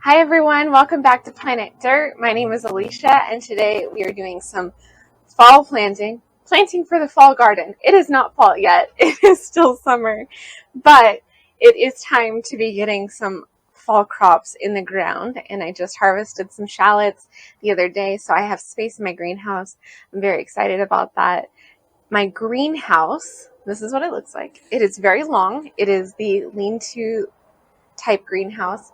Hi everyone, welcome back to Planet Dirt. My name is Alicia and today we are doing some fall planting for the fall garden. It is not fall yet, it is still summer, but it is time to be getting some fall crops in the ground, and I just harvested some shallots the other day, so I have space in my greenhouse. I'm very excited about that. My greenhouse, this is what it looks like. It is very long. It is the lean-to type greenhouse.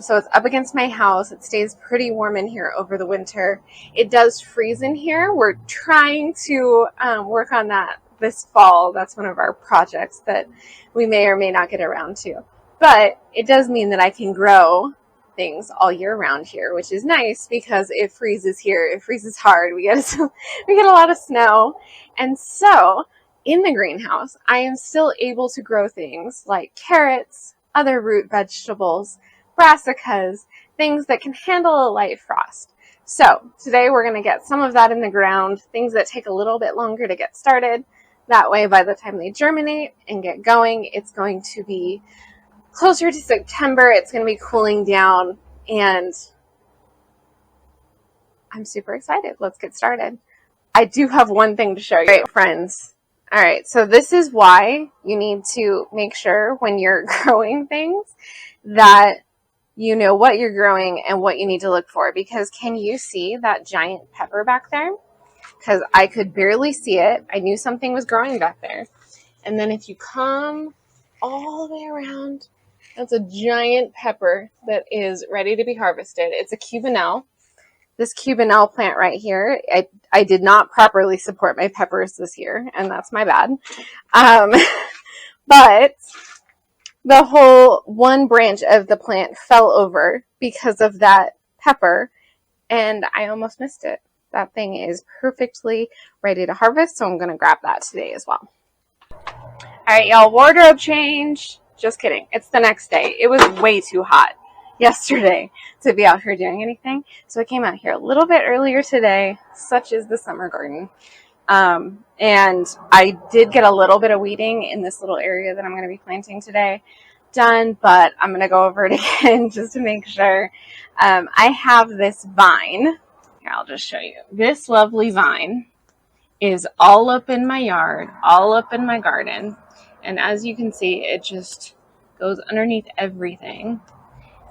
So it's up against my house. It stays pretty warm in here over the winter. It does freeze in here. We're trying to work on that this fall. That's one of our projects that we may or may not get around to. But it does mean that I can grow things all year round here, which is nice because it freezes here. It freezes hard. We get a lot of snow. And so in the greenhouse, I am still able to grow things like carrots, other root vegetables, brassicas, things that can handle a light frost. So today we're going to get some of that in the ground, things that take a little bit longer to get started. That way, by the time they germinate and get going, it's going to be closer to September. It's going to be cooling down, and I'm super excited. Let's get started. I do have one thing to show you. Great, friends. All right, so this is why you need to make sure when you're growing things that you know what you're growing and what you need to look for. Because can you see that giant pepper back there? Because I could barely see it. I knew something was growing back there. And then if you come all the way around, that's a giant pepper that is ready to be harvested. It's a cubanelle. This cubanelle plant right here, I did not properly support my peppers this year, and that's my bad. But the whole one branch of the plant fell over because of that pepper, and I almost missed it. That thing is perfectly ready to harvest, so I'm going to grab that today as well. All right, y'all, wardrobe change. Just kidding. It's the next day. It was way too hot yesterday to be out here doing anything, so I came out here a little bit earlier today. Such is the summer garden. And I did get a little bit of weeding in this little area that I'm going to be planting today done, but I'm going to go over it again just to make sure. I have this vine. Here, I'll just show you. This lovely vine is all up in my yard, all up in my garden. And as you can see, it just goes underneath everything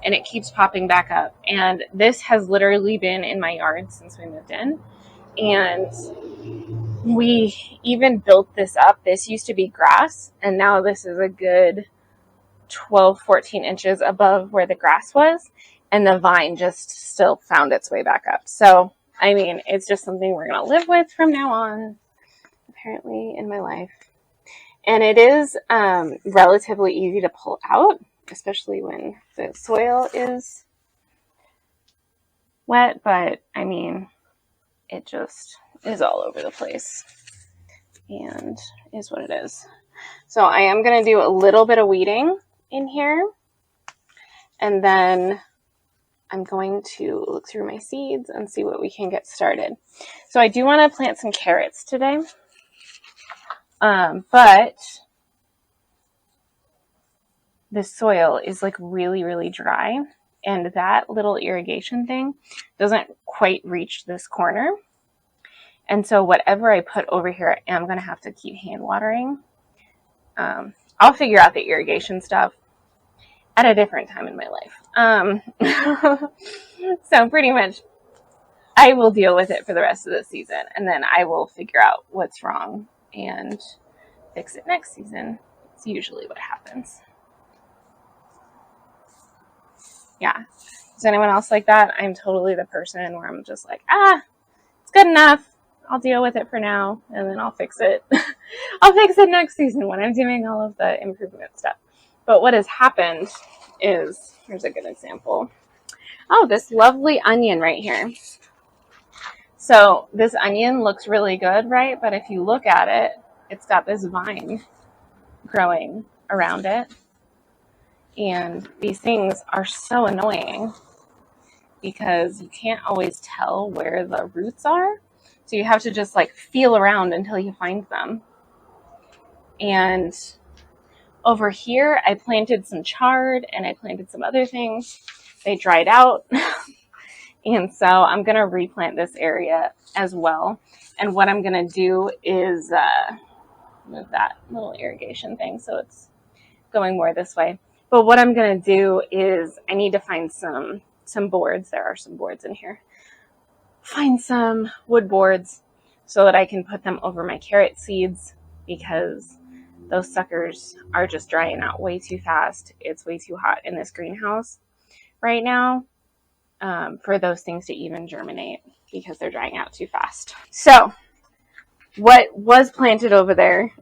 and it keeps popping back up. And this has literally been in my yard since we moved in. And we even built this up. This used to be grass, and now this is a good 12, 14 inches above where the grass was, and the vine just still found its way back up. So, I mean, it's just something we're going to live with from now on, apparently, in my life. And it is relatively easy to pull out, especially when the soil is wet, but, I mean, it just is all over the place and is what it is. So I am going to do a little bit of weeding in here, and then I'm going to look through my seeds and see what we can get started. So I do want to plant some carrots today, but the soil is like really, really dry, and that little irrigation thing doesn't quite reach this corner. And so whatever I put over here, I'm going to have to keep hand watering. I'll figure out the irrigation stuff at a different time in my life. So pretty much I will deal with it for the rest of the season, and then I will figure out what's wrong and fix it next season. It's usually what happens. Yeah. Is anyone else like that? I'm totally the person where I'm just like, it's good enough. I'll deal with it for now, and then I'll fix it. I'll fix it next season when I'm doing all of the improvement stuff. But what has happened is, here's a good example. Oh, this lovely onion right here. So this onion looks really good, right? But if you look at it, it's got this vine growing around it. And these things are so annoying because you can't always tell where the roots are. So you have to just like feel around until you find them. And over here, I planted some chard and I planted some other things. they dried out. And so I'm going to replant this area as well. And what I'm going to do is move that little irrigation thing so it's going more this way. But what I'm going to do is I need to find some boards. There are some boards in here. Find some wood boards so that I can put them over my carrot seeds, because those suckers are just drying out way too fast. It's way too hot in this greenhouse right now for those things to even germinate, because they're drying out too fast. So what was planted over there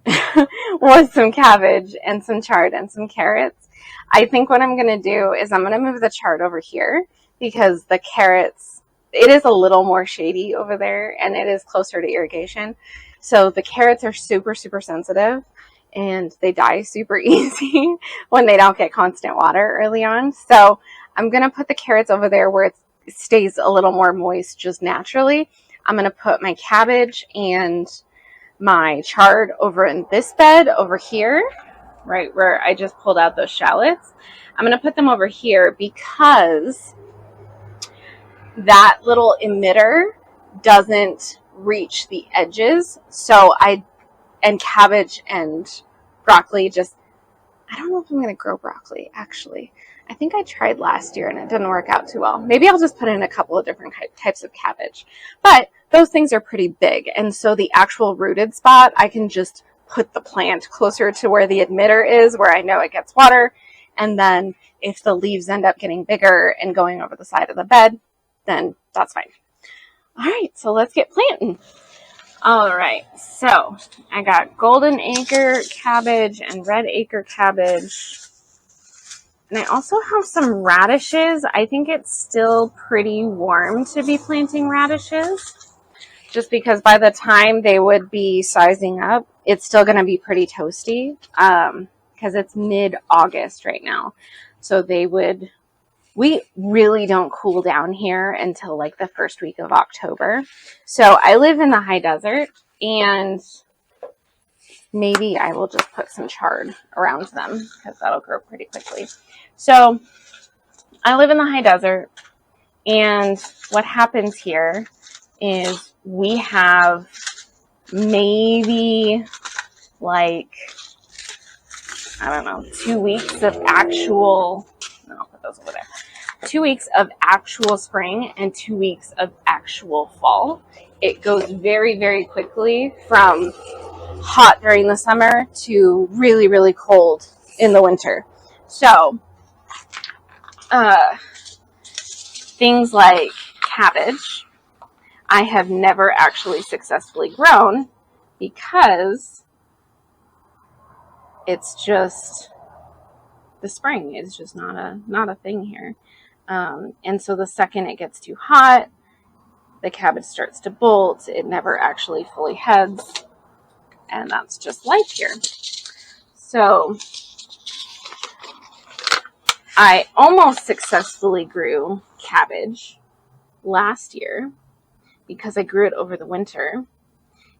was some cabbage and some chard and some carrots. I think what I'm going to do is I'm going to move the chard over here, because the carrots, it is a little more shady over there and it is closer to irrigation. So the carrots are super, super sensitive and they die super easy when they don't get constant water early on. So I'm going to put the carrots over there where it stays a little more moist just naturally. I'm going to put my cabbage and my chard over in this bed over here, right where I just pulled out those shallots. I'm going to put them over here because that little emitter doesn't reach the edges. So and cabbage and broccoli just, I don't know if I'm going to grow broccoli, actually. I think I tried last year and it didn't work out too well. Maybe I'll just put in a couple of different types of cabbage. But those things are pretty big. And so the actual rooted spot, I can just put the plant closer to where the emitter is, where I know it gets water. And then if the leaves end up getting bigger and going over the side of the bed, then that's fine. All right, so let's get planting. All right, so I got golden acre cabbage and red acre cabbage. And I also have some radishes. I think it's still pretty warm to be planting radishes, just because by the time they would be sizing up, it's still going to be pretty toasty, because it's mid-August right now. So we really don't cool down here until like the first week of October. So I live in the high desert, and maybe I will just put some chard around them because that'll grow pretty quickly. So I live in the high desert, and what happens here is we have maybe like, I don't know, 2 weeks of actual, no, I'll put those over there. 2 weeks of actual spring and 2 weeks of actual fall. It goes very, very quickly from hot during the summer to really, really cold in the winter. So things like cabbage, I have never actually successfully grown because it's just the spring is just not a thing here. And so the second it gets too hot, the cabbage starts to bolt. It never actually fully heads. And that's just life here. So I almost successfully grew cabbage last year because I grew it over the winter.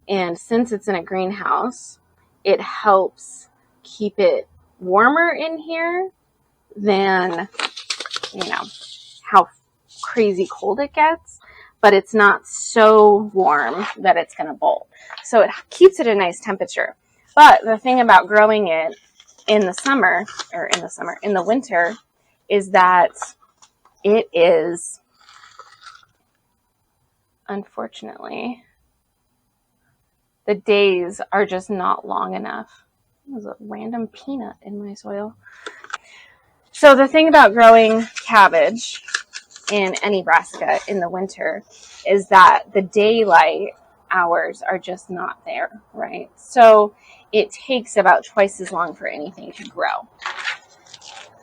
And since it's in a greenhouse, it helps keep it warmer in here than, how crazy cold it gets. But it's not so warm that it's going to bolt. So it keeps it a nice temperature. But the thing about growing it in the winter, is that it is, unfortunately, the days are just not long enough. There's a random peanut in my soil. So the thing about growing cabbage in any brassica in the winter is that the daylight hours are just not there, right? So it takes about twice as long for anything to grow.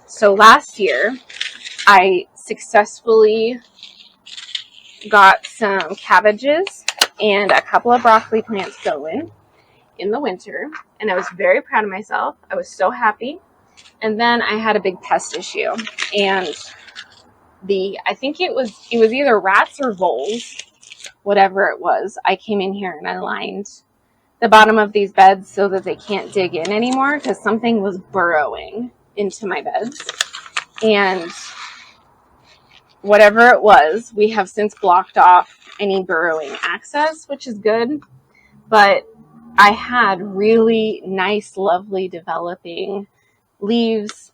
So last year, I successfully got some cabbages and a couple of broccoli plants going in the winter, and I was very proud of myself. I was so happy. And then I had a big pest issue, and I think it was either rats or voles, whatever it was. I came in here and I lined the bottom of these beds so that they can't dig in anymore, because something was burrowing into my beds. And whatever it was, we have since blocked off any burrowing access, which is good. But I had really nice, lovely developing leaves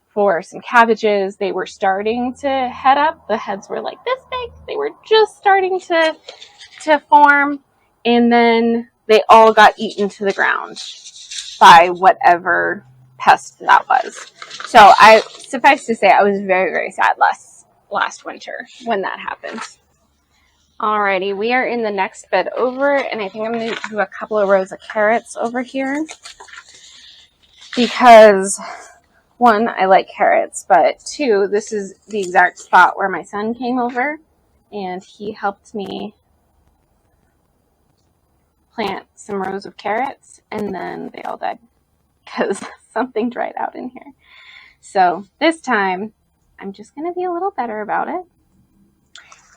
for some cabbages. They were starting to head up. The heads were like this big. They were just starting to form. And then they all got eaten to the ground by whatever pest that was. So suffice to say, I was very, very sad last winter when that happened. Alrighty, we are in the next bed over, and I think I'm going to do a couple of rows of carrots over here because, one, I like carrots, but two, this is the exact spot where my son came over, and he helped me plant some rows of carrots, and then they all died because something dried out in here. So this time, I'm just going to be a little better about it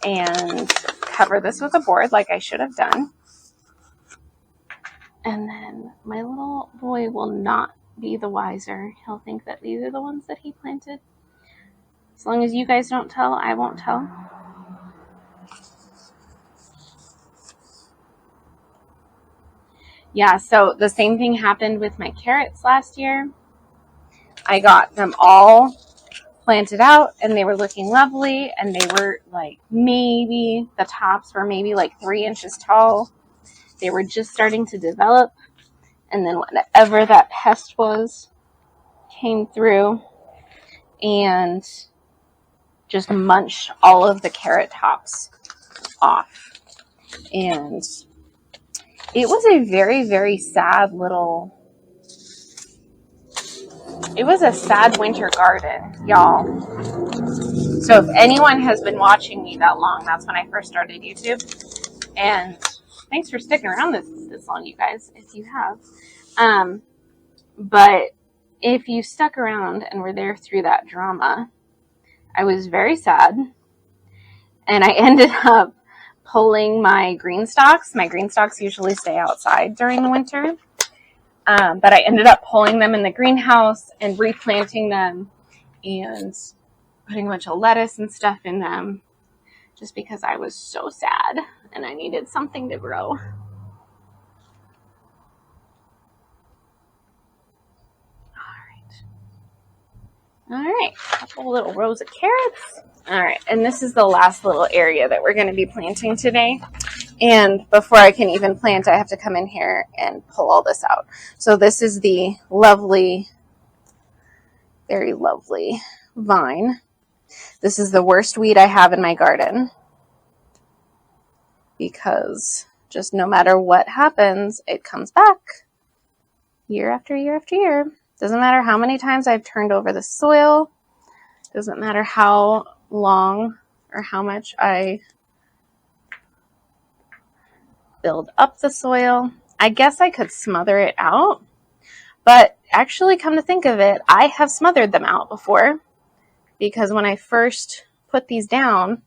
and cover this with a board like I should have done. And then my little boy will not be the wiser. He'll think that these are the ones that he planted. As long as you guys don't tell, I won't tell. Yeah, so the same thing happened with my carrots last year. I got them all planted out and they were looking lovely, and they were like maybe the tops were maybe like 3 inches tall. They were just starting to develop, and then whatever that pest was came through and just munched all of the carrot tops off. And it was a very, very sad it was a sad winter garden, y'all. So if anyone has been watching me that long, that's when I first started YouTube. And thanks for sticking around this long, you guys, if you have. But if you stuck around and were there through that drama, I was very sad. And I ended up pulling my green stalks. My green stalks usually stay outside during the winter. But I ended up pulling them in the greenhouse and replanting them and putting a bunch of lettuce and stuff in them just because I was so sad and I needed something to grow. All right, a couple little rows of carrots. All right, and this is the last little area that we're going to be planting today. And before I can even plant, I have to come in here and pull all this out. So this is the lovely, very lovely vine. This is the worst weed I have in my garden because just no matter what happens, it comes back year after year after year. Doesn't matter how many times I've turned over the soil. Doesn't matter how long or how much I build up the soil. I guess I could smother it out, but actually, come to think of it, I have smothered them out before because when I first put these down,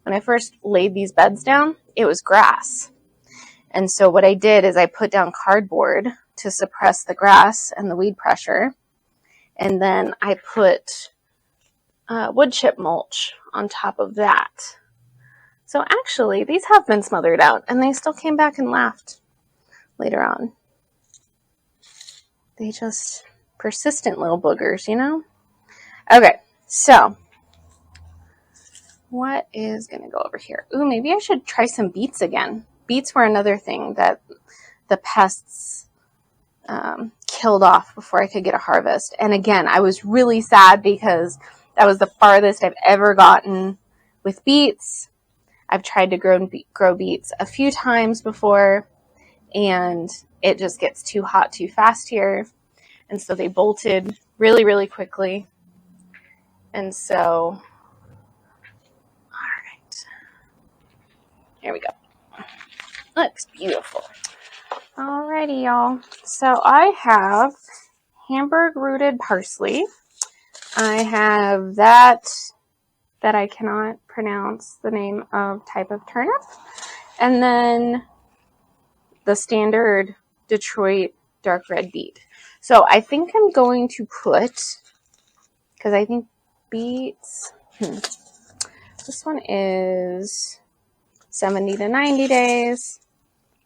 when I first laid these beds down, it was grass. And so what I did is I put down cardboard to suppress the grass and the weed pressure. And then I put wood chip mulch on top of that. So actually, these have been smothered out, and they still came back and laughed later on. They just persistent little boogers, you know? Okay, so what is going to go over here? Ooh, maybe I should try some beets again. Beets were another thing that the pests killed off before I could get a harvest. And again, I was really sad because that was the farthest I've ever gotten with beets. I've tried to grow beets a few times before, and it just gets too hot too fast here. And so they bolted really, really quickly. And so, all right. Here we go. Looks beautiful. Alrighty, y'all. So I have Hamburg rooted parsley. I have that I cannot pronounce the name of type of turnip. And then the standard Detroit dark red beet. So I think I'm going to put, because I think beets, This one is 70 to 90 days.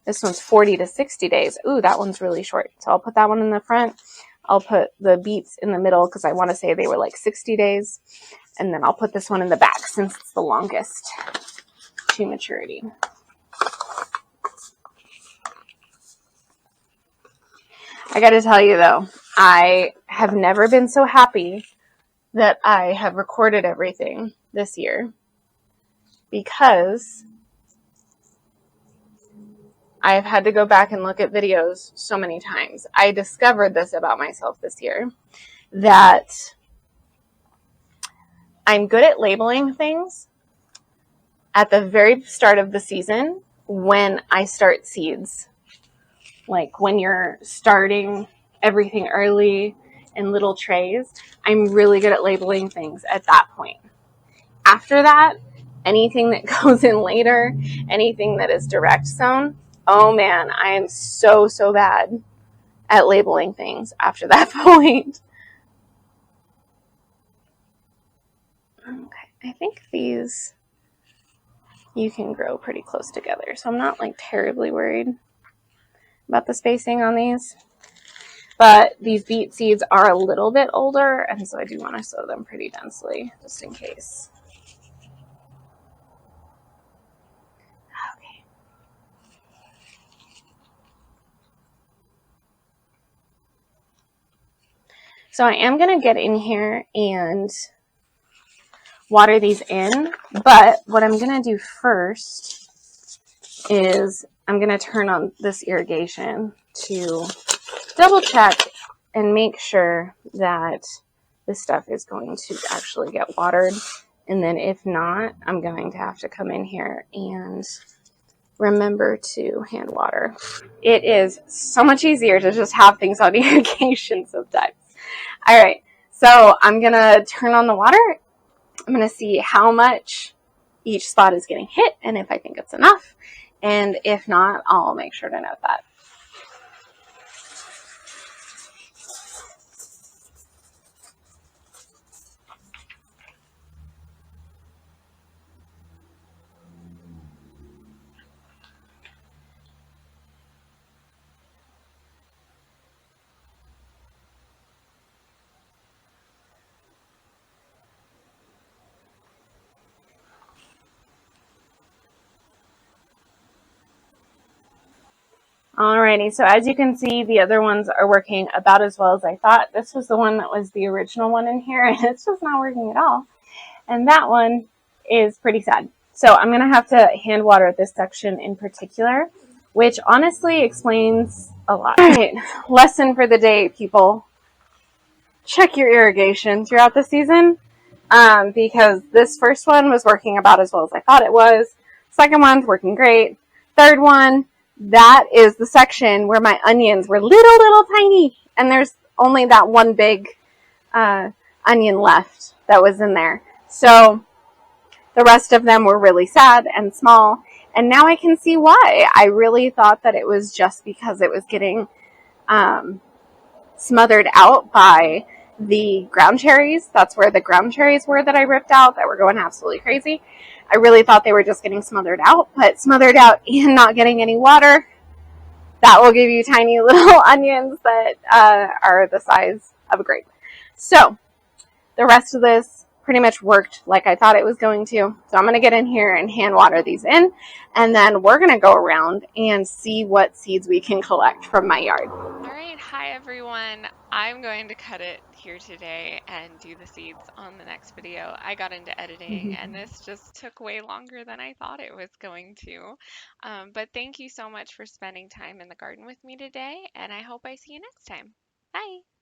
This one's 40 to 60 days. Ooh, that one's really short. So I'll put that one in the front. I'll put the beets in the middle because I want to say they were like 60 days. And then I'll put this one in the back since it's the longest to maturity. I got to tell you though, I have never been so happy that I have recorded everything this year because I've had to go back and look at videos so many times. I discovered this about myself this year, that I'm good at labeling things at the very start of the season when I start seeds. Like when you're starting everything early in little trays, I'm really good at labeling things at that point. After that, anything that goes in later, anything that is direct sown, oh man, I am so bad at labeling things after that point. Okay, I think these you can grow pretty close together, so I'm not like terribly worried about the spacing on these. But these beet seeds are a little bit older, and so I do want to sow them pretty densely, just in case. Okay. So I am going to get in here and water these in, but what I'm going to do first is I'm going to turn on this irrigation to double check and make sure that this stuff is going to actually get watered. And then if not, I'm going to have to come in here and remember to hand water. It is so much easier to just have things on irrigation sometimes. All right, so I'm going to turn on the water. I'm going to see how much each spot is getting hit and if I think it's enough. And if not, I'll make sure to note that. Alrighty, so as you can see, the other ones are working about as well as I thought. This was the one that was the original one in here, and it's just not working at all. And that one is pretty sad. So I'm going to have to hand water this section in particular, which honestly explains a lot. All right, lesson for the day, people. Check your irrigation throughout the season, because this first one was working about as well as I thought it was. Second one's working great. Third one, that is the section where my onions were little tiny, and there's only that one big onion left that was in there. So the rest of them were really sad and small, and now I can see why. I really thought that it was just because it was getting smothered out by the ground cherries. That's where the ground cherries were that I ripped out that were going absolutely crazy. I really thought they were just getting smothered out, but smothered out and not getting any water, that will give you tiny little onions that are the size of a grape. So the rest of this pretty much worked like I thought it was going to. So I'm going to get in here and hand water these in, and then we're going to go around and see what seeds we can collect from my yard. All right, hi everyone. I'm going to cut it here today and do the seeds on the next video. I got into editing and this just took way longer than I thought it was going to. But thank you so much for spending time in the garden with me today, and I hope I see you next time. Bye.